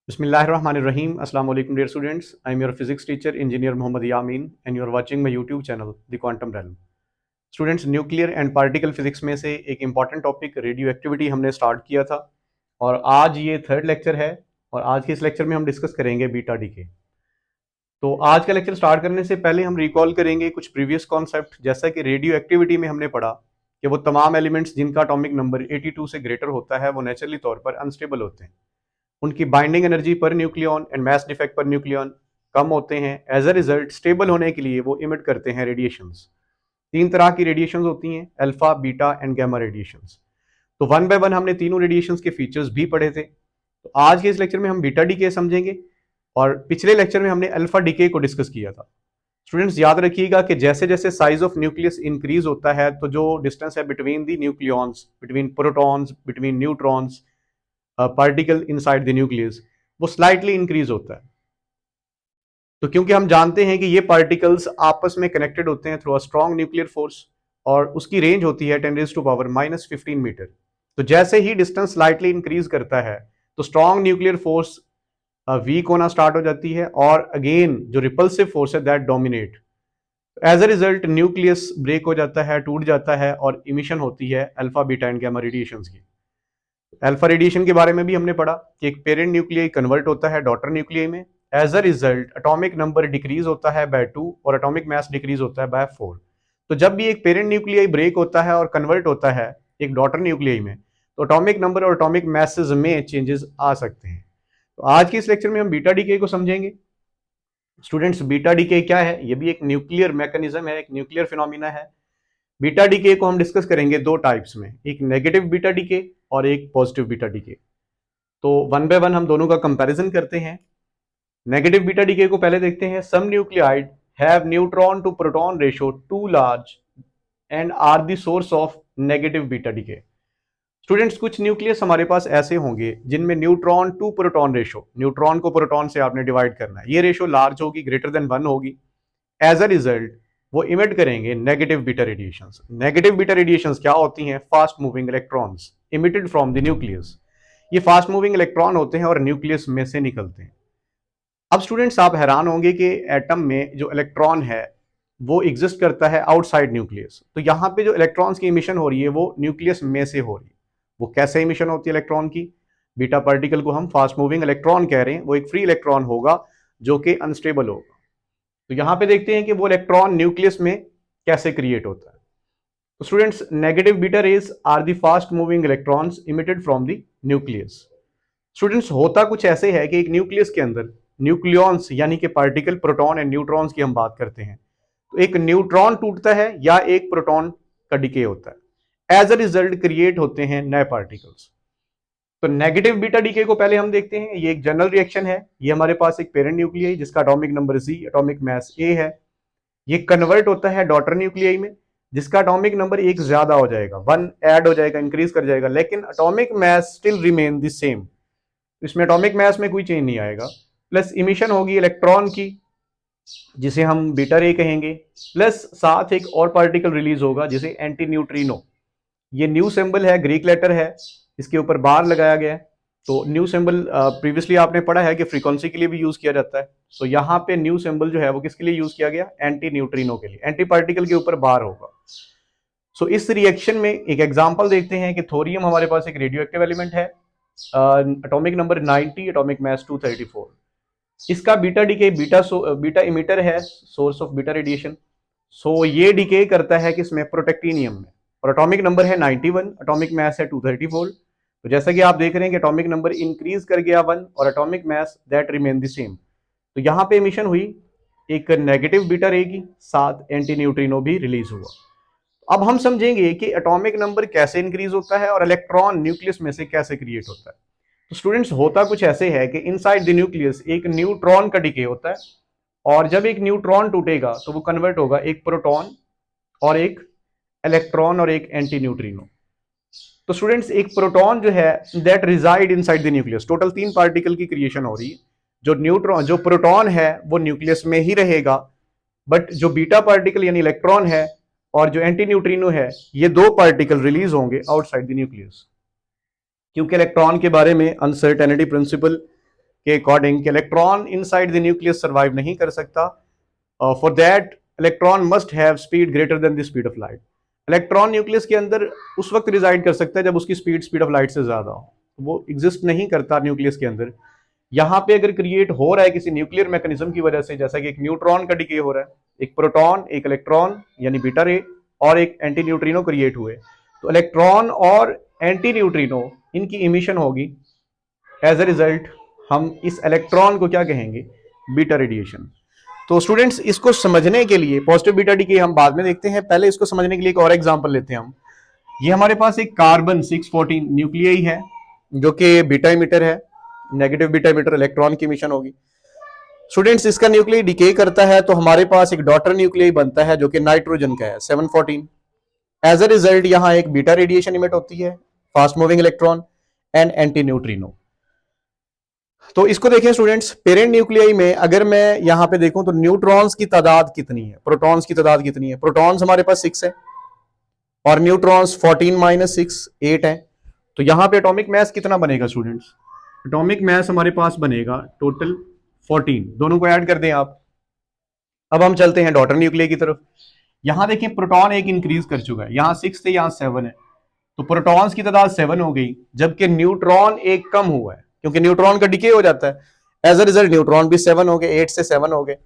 Bismillahirrahmanirrahim. Assalamu alaikum dear students. I am your physics teacher engineer Mohammad Yamin and you are watching my YouTube channel The Quantum Realm. Students nuclear and particle physics में से एक important topic radio activity हमने start किया था और आज ये third lecture है और आज के इस लेक्चर में हम डिस्कस करेंगे बीटा डीके। तो आज का लेक्चर स्टार्ट करने से पहले हम रिकॉल करेंगे कुछ प्रीवियस कॉन्सेप्ट, जैसा कि रेडियो एक्टिविटी में हमने पढ़ा कि वो तमाम एलिमेंट्स जिनका एटॉमिक नंबर 82 से ग्रेटर होता है वो नेचुरली तौर पर अनस्टेबल होते हैं। उनकी binding energy per nucleon and mass defect per nucleon कम होते हैं। एज अ रिजल्ट स्टेबल होने के लिए वो इमिट करते हैं रेडिएशंस। तीन तरह की रेडिएशंस होती हैं, alpha, beta and gamma radiations. तो वन बाय वन हमने तीनों रेडिएशंस के फीचर्स भी पढ़े थे। तो आज के इस लेक्चर में हम बीटा डीके समझेंगे और पिछले लेक्चर में हमने अल्फा डीके को डिस्कस किया था। स्टूडेंट्स याद रखिएगा कि जैसे जैसे साइज ऑफ न्यूक्लियस इंक्रीज होता है तो जो डिस्टेंस है between the nucleons, between protons, between neutrons, particle inside the nucleus, वो स्लाइटली इंक्रीज होता है। तो क्योंकि हम जानते हैं कि ये पार्टिकल्स आपस में कनेक्टेड होते हैं through a strong nuclear force और उसकी रेंज होती है 10⁻⁻⁻15 मीटर। तो जैसे ही डिस्टेंस स्लाइटली इंक्रीज करता है तो स्ट्रॉन्ग न्यूक्लियर फोर्स वीक होना स्टार्ट हो जाती है और अगेन जो रिपल्सिव फोर्स है that dominate. As a result nucleus break हो जाता है, टूट जाता है और इमिशन होती है alpha, beta and gamma radiations की। अल्फा रेडिएशन के बारे में भी हमने पढ़ा कि एक पेरेंट न्यूक्लियाई कन्वर्ट होता है डॉटर न्यूक्लियाई में। As a result atomic number decrease होता है बाय 2 और एटॉमिक मास डिक्रीज होता है बाय 4। तो जब भी एक पेरेंट न्यूक्लियाई ब्रेक होता है और कन्वर्ट होता है एक डॉटर न्यूक्लियाई में तो एटॉमिक नंबर और एटॉमिक मासेस में चेंजेस आ सकते हैं। तो आज के इस लेक्चर में हम बीटा डीके को समझेंगे। स्टूडेंट्स बीटा डीके क्या है? ये भी एक न्यूक्लियर मैकेनिज्म है, एक न्यूक्लियर फिनोमिना है। बीटा डीके को हम डिस्कस करेंगे दो टाइप्स में, एक नेगेटिव बीटा डीके और एक पॉजिटिव बीटा डीके। तो वन बाय वन हम दोनों का कंपैरिजन करते हैं। नेगेटिव बीटा डीके को पहले देखते हैं। Some nuclide have neutron to proton ratio too large and are the source of negative beta decay. Students कुछ न्यूक्लियस हमारे पास ऐसे होंगे जिनमें neutron to proton ratio, neutron को प्रोटॉन से आपने डिवाइड करना है, ये रेशियो लार्ज होगी, ग्रेटर देन 1 होगी। एज अ रिजल्ट वो इमिट करेंगे negative beta radiations. Negative beta radiations क्या होती हैं? Fast moving electrons emitted from the nucleus. ये फास्ट मूविंग इलेक्ट्रॉन होते हैं और न्यूक्लियस में से निकलते हैं। अब स्टूडेंट्स आप हैरान होंगे कि एटम में जो इलेक्ट्रॉन है वो एग्जिस्ट करता है आउटसाइड न्यूक्लियस। तो यहाँ पे जो इलेक्ट्रॉन्स की इमिशन हो रही है वो न्यूक्लियस में से हो रही है। वो कैसे इमिशन होती है इलेक्ट्रॉन की? बीटा पार्टिकल को हम फास्ट मूविंग इलेक्ट्रॉन कह रहे हैं, वो एक फ्री इलेक्ट्रॉन होगा जो कि अनस्टेबल होगा। तो यहां पे देखते हैं कि वो इलेक्ट्रॉन न्यूक्लियस में कैसे क्रिएट होता है। तो students negative beta rays are the fast moving electrons emitted from the nucleus. Students होता कुछ ऐसे है कि एक न्यूक्लियस के अंदर न्यूक्लियॉन्स यानी कि पार्टिकल प्रोटॉन एंड न्यूट्रॉन्स की हम बात करते हैं, तो एक न्यूट्रॉन टूटता है या एक प्रोटॉन का डिके होता है। एज अ रिजल्ट क्रिएट होते हैं नए पार्टिकल्स। तो नेगेटिव बीटा डीके को पहले हम देखते हैं। ये एक जनरल रिएक्शन है। ये हमारे पास एक पेरेंट न्यूक्लियाई जिसका atomic number Z, atomic mass A है। ये कन्वर्ट होता है डॉटर न्यूक्लियाई में जिसका एटॉमिक नंबर एक ज्यादा हो जाएगा, 1 ऐड हो जाएगा, इंक्रीज कर जाएगा, लेकिन atomic mass still remain the same. इसमें एटॉमिक मास में कोई चेंज नहीं आएगा। प्लस इमिशन होगी इलेक्ट्रॉन की जिसे हम बीटा रे कहेंगे, प्लस साथ एक और पार्टिकल रिलीज होगा जिसे एंटी न्यूट्रिनो। ये न्यू सिंबल है, ग्रीक लेटर है, इसके ऊपर बार लगाया गया है। तो न्यू सिंबल प्रीवियसली आपने पढ़ा है कि फ्रीक्वेंसी के लिए भी यूज किया जाता है। सो यहाँ पे न्यू सिंबल जो है वो किसके लिए यूज किया गया? एंटी न्यूट्रिनो के लिए। एंटी पार्टिकल के ऊपर बार होगा। सो इस रिएक्शन में एक एग्जांपल देखते हैं कि थोरियम हमारे पास एक रेडियो एक्टिव एलिमेंट है, एटॉमिक नंबर 90, एटॉमिक मास 234। इसका बीटा डीके, बीटा इमिटर है, सोर्स ऑफ बीटा रेडिएशन। सो ये डीके करता है किसमें? प्रोटेक्टिनियम में। और एटॉमिक नंबर है 91, एटॉमिक मास है 234। तो जैसा कि आप देख रहे हैं कि एटॉमिक नंबर इंक्रीज कर गया 1 और atomic mass that remain the same. तो यहाँ पे इमिशन हुई एक नेगेटिव बीटा रे की, साथ एंटी न्यूट्रिनो भी रिलीज हुआ। अब हम समझेंगे कि एटॉमिक नंबर कैसे इंक्रीज होता है और इलेक्ट्रॉन न्यूक्लियस में से कैसे क्रिएट होता है। तो स्टूडेंट्स होता कुछ ऐसे है कि इनसाइड द न्यूक्लियस एक न्यूट्रॉन का डिके होता है और जब एक न्यूट्रॉन टूटेगा तो वो कन्वर्ट होगा एक प्रोटॉन और एक इलेक्ट्रॉन और एक एंटी न्यूट्रिनो। तो स्टूडेंट्स एक प्रोटॉन जो है that reside inside the nucleus, total 3 particle की क्रिएशन हो रही है। जो प्रोटॉन है वो न्यूक्लियस में ही रहेगा, बट जो बीटा पार्टिकल यानी इलेक्ट्रॉन है और जो एंटी न्यूट्रिनो है ये 2 पार्टिकल रिलीज होंगे आउटसाइड द न्यूक्लियस। क्योंकि इलेक्ट्रॉन के बारे में अनसर्टेनिटी प्रिंसिपल के अकॉर्डिंग कि electron inside the nucleus survive नहीं कर सकता। For that electron must have speed greater than the speed of light. Electron nucleus के अंदर उस वक्त रिजाइड कर सकता है जब उसकी स्पीड ऑफ लाइट से ज्यादा हो, वो एग्जिस्ट नहीं करता न्यूक्लियस के अंदर। यहाँ पे अगर क्रिएट हो रहा है किसी न्यूक्लियर मैकेनिज्म की वजह से, जैसा कि एक न्यूट्रॉन का डिके हो रहा है, एक प्रोटॉन एक इलेक्ट्रॉन यानी बीटा रे और एक एंटी न्यूट्रिनो क्रिएट हुए, तो इलेक्ट्रॉन और एंटी न्यूट्रिनो इनकी इमिशन होगी। एज अ रिजल्ट हम इस इलेक्ट्रॉन को क्या कहेंगे, बीटा रेडिएशन। तो स्टूडेंट्स इसको समझने के लिए पॉजिटिव बीटा डिके हम बाद में देखते हैं, पहले इसको समझने के लिए एक और एग्जांपल लेते हैं हम। ये हमारे पास एक कार्बन 614 न्यूक्लियाई है जो कि बीटा इमिटर है, नेगेटिव बीटा इमिटर, इलेक्ट्रॉन की इमिशन होगी। स्टूडेंट्स इसका न्यूक्लियाई डिके करता है तो हमारे पास एक डॉटर न्यूक्लियाई बनता है जो कि नाइट्रोजन का है 714। एज अ रिजल्ट यहां एक बीटा रेडिएशन इमिट होती है, fast moving electron and anti neutrino. तो इसको देखें स्टूडेंट्स, पेरेंट न्यूक्लियाई में अगर मैं यहां पे देखूं तो न्यूट्रॉन्स की तादाद कितनी है, प्रोटॉन्स की तादाद कितनी है। प्रोटॉन्स हमारे पास 6 है और न्यूट्रॉन्स 14 माइनस 6 8 है। तो यहां पे एटॉमिक मास कितना बनेगा स्टूडेंट्स, एटॉमिक मास हमारे पास बनेगा टोटल 14, दोनों को ऐड कर दें आप। अब हम चलते हैं डॉटर न्यूक्लियाई की तरफ। यहां देखें प्रोटॉन एक इंक्रीज कर चुका है, यहां 6 थे यहां 7 है, तो प्रोटॉन्स की तादाद 7 हो गई, जबकि न्यूट्रॉन एक कम हुआ है क्योंकि न्यूट्रॉन का डिके हो जाता है। एज अ रिजल्ट न्यूट्रॉन भी 7 हो गए, 8 से 7 हो गए।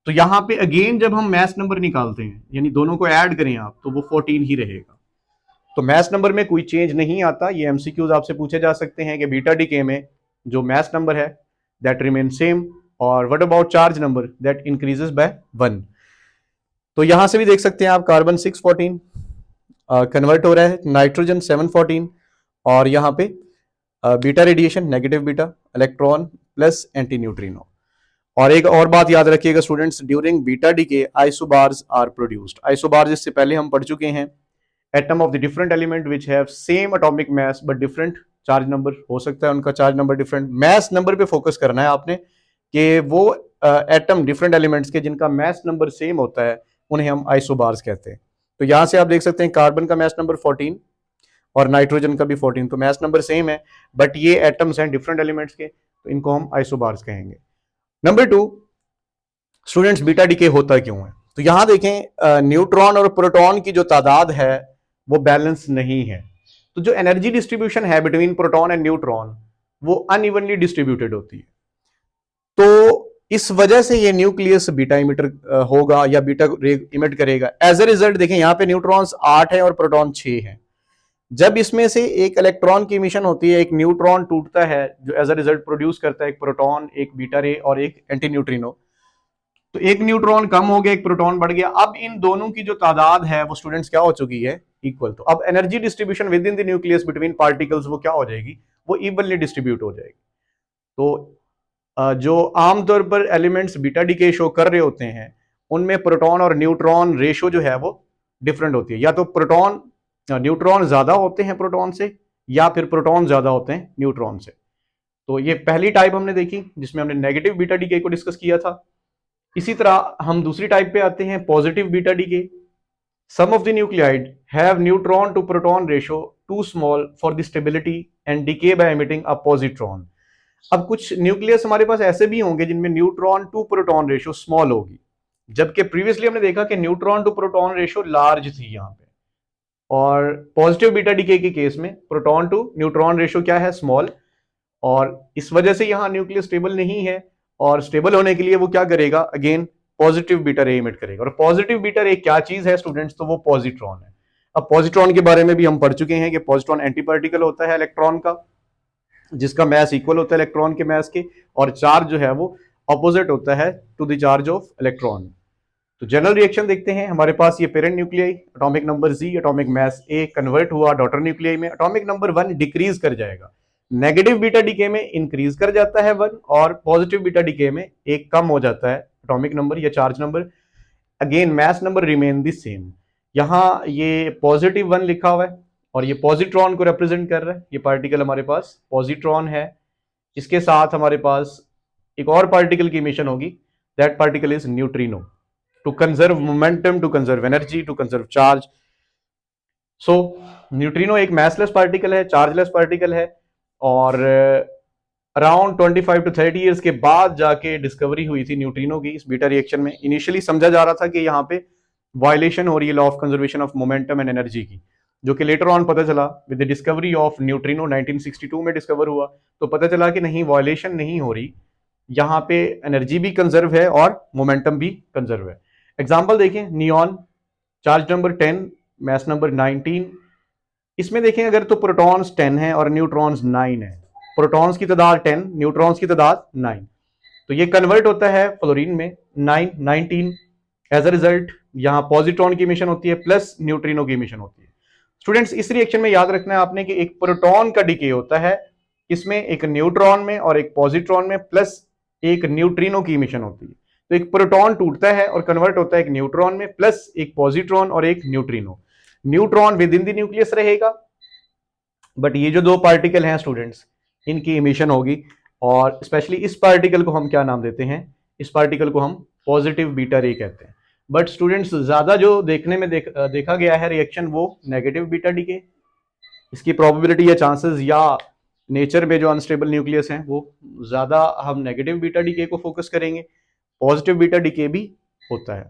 तो यहां पे अगेन जब हम मैस नंबर निकालते हैं यानी दोनों को ऐड करें आप तो वो 14 ही रहेगा। तो मैस नंबर में कोई चेंज नहीं आता। ये एमसीक्यूज आपसे पूछे जा सकते हैं कि बीटा डिके में जो मैस नंबर है दैट रिमेन सेम, और what about charge number that increases by 1। तो यहां से भी देख सकते हैं आप कार्बन 614 कन्वर्ट हो रहा है नाइट्रोजन 714 और यहां पे beta radiation negative beta electron plus anti neutrino. और एक और बात याद रखिएगा students, during beta decay isobars are produced. Isobars इससे पहले हम पढ़ चुके हैं, atom of the different element which have same atomic mass but different charge number. हो सकता है उनका charge number different, mass number पे फोकस करना है आपने कि वो एटम डिफरेंट एलिमेंट्स के जिनका मास नंबर सेम होता है उन्हें हम आइसोबार्स कहते हैं। तो यहां से आप देख सकते हैं कार्बन का मास नंबर 14 और नाइट्रोजन का भी 14, तो मास नंबर सेम है बट ये एटम्स हैं डिफरेंट एलिमेंट्स के, तो इनको हम आइसोबार्स कहेंगे। नंबर 2 स्टूडेंट्स, बीटा डिके होता क्यों है। तो यहां देखें न्यूट्रॉन और प्रोटॉन की जो तादाद है वो बैलेंस नहीं है, तो जो एनर्जी डिस्ट्रीब्यूशन है बिटवीन प्रोटॉन एंड न्यूट्रॉन वो अनइवनली डिस्ट्रीब्यूटेड होती है। तो इस वजह से ये न्यूक्लियस बीटा इमिटर होगा या बीटा इमिट करेगा। एज अ रिजल्ट देखें यहाँ पे न्यूट्रॉन्स 8 है और प्रोटॉन 6 है। जब इसमें से एक इलेक्ट्रॉन की इमिशन होती है, एक न्यूट्रॉन टूटता है जो एज अ रिजल्ट प्रोड्यूस करता है एक प्रोटॉन, एक बीटा रे और एक एंटी न्यूट्रिनो। तो एक न्यूट्रॉन कम हो गया, एक प्रोटॉन बढ़ गया। अब इन दोनों की जो तादाद है वो स्टूडेंट्स क्या हो चुकी है, इक्वल। तो अब energy distribution with in the nucleus between particles वो क्या हो जाएगी, वो इवनली डिस्ट्रीब्यूट हो जाएगी। तो जो आमतौर पर एलिमेंट्स बीटा डिके शो कर रहे होते हैं उनमें प्रोटॉन और न्यूट्रॉन रेशो जो है वो डिफरेंट होती है, या तो प्रोटॉन न्यूट्रॉन ज्यादा होते हैं प्रोटॉन से या फिर प्रोटॉन ज्यादा होते हैं न्यूट्रॉन से। तो ये पहली टाइप हमने देखी जिसमें हमने नेगेटिव बीटा डिके को डिस्कस किया था। इसी तरह हम दूसरी टाइप पे आते हैं, positive beta decay. Some of the nuclide have neutron to proton ratio too small for the stability and decay by emitting a positron. अब कुछ न्यूक्लियस हमारे पास ऐसे भी होंगे जिनमें neutron to proton ratio small होगी, जबकि प्रीवियसली हमने देखा कि neutron to proton ratio large थी यहाँ पे। और पॉजिटिव बीटा डिके के केस में प्रोटॉन टू न्यूट्रॉन रेशो क्या है, स्मॉल, और इस वजह से यहाँ न्यूक्लियस स्टेबल नहीं है। और स्टेबल होने के लिए वो क्या करेगा, अगेन पॉजिटिव बीटा रे इमिट करेगा। और पॉजिटिव बीटा रे क्या चीज है स्टूडेंट्स, तो वो पॉजिट्रॉन है। अब पॉजिट्रॉन के बारे में भी हम पढ़ चुके हैं कि पॉजिट्रॉन एंटी पार्टिकल होता है इलेक्ट्रॉन का, जिसका मास इक्वल होता है इलेक्ट्रॉन के मास के, और चार्ज जो है वो ऑपोजिट होता है to the charge of electron. तो जनरल रिएक्शन देखते हैं, हमारे पास ये parent nuclei, atomic number Z, atomic mass A, convert हुआ डॉटर न्यूक्लियाई में, एटॉमिक नंबर 1 डिक्रीज कर जाएगा। नेगेटिव बीटा डिके में इंक्रीज कर जाता है 1 और पॉजिटिव बीटा डिके में एक कम हो जाता है एटॉमिक नंबर या charge number. Again mass number remain the same. यहाँ ये पॉजिटिव 1 लिखा हुआ है और ये पॉजिट्रॉन को रिप्रेजेंट कर रहा है। ये पार्टिकल हमारे पास पॉजिट्रॉन है, इसके साथ हमारे पास एक और पार्टिकल की इमिशन होगी, that particle is neutrino, to conserve momentum, to conserve energy, to conserve charge. So neutrino एक मैसलेस पार्टिकल है, चार्जलेस पार्टिकल है, और अराउंड 25 to 30 ईयर्स के बाद जाके डिस्कवरी हुई थी न्यूट्रिनो की इस बीटा रिएक्शन में। इनिशियली समझा जा रहा था कि यहाँ पे वायलेशन हो रही है law of conservation of momentum and energy की, जो कि लेटर ऑन पता चला with the discovery of neutrino 1962 में डिस्कवर हुआ। तो पता चला कि नहीं, वायलेशन नहीं हो रही, यहाँ पे एनर्जी भी कंजर्व है और मोमेंटम भी कंजर्व है। एग्जाम्पल देखें, neon charge number 10, mass number 19। इसमें देखें अगर तो प्रोटॉन्स 10 है और न्यूट्रॉन्स 9 है। प्रोटॉन्स की तादाद 10, न्यूट्रॉन्स की तादाद 9। तो ये कन्वर्ट होता है फ्लोरीन में 9, 19। एज अ रिजल्ट यहाँ पॉजिट्रॉन की इमिशन होती है प्लस न्यूट्रिनो की इमिशन होती है। स्टूडेंट्स, इस रिएक्शन में याद रखना है आपने कि एक प्रोटॉन का डिके होता है, इसमें एक न्यूट्रॉन में और एक पॉजिट्रॉन में प्लस एक न्यूट्रिनो की इमिशन होती है। तो एक प्रोटॉन टूटता है और कन्वर्ट होता है एक न्यूट्रॉन में प्लस एक पॉजिट्रॉन और एक neutrino. Neutron with in the nucleus रहेगा, बट ये जो दो पार्टिकल हैं स्टूडेंट्स, इनकी इमिशन होगी। और स्पेशली इस पार्टिकल को हम क्या नाम देते हैं? इस पार्टिकल को हम पॉजिटिव बीटा रे कहते हैं। बट स्टूडेंट्स, ज्यादा जो देखने में देखा गया है रिएक्शन वो नेगेटिव बीटा डी के। इसकी प्रोबेबिलिटी या चांसेस या नेचर में जो अनस्टेबल न्यूक्लियस हैं वो ज्यादा हम नेगेटिव बीटा डी के को फोकस करेंगे। पॉजिटिव बीटा डी के भी होता है।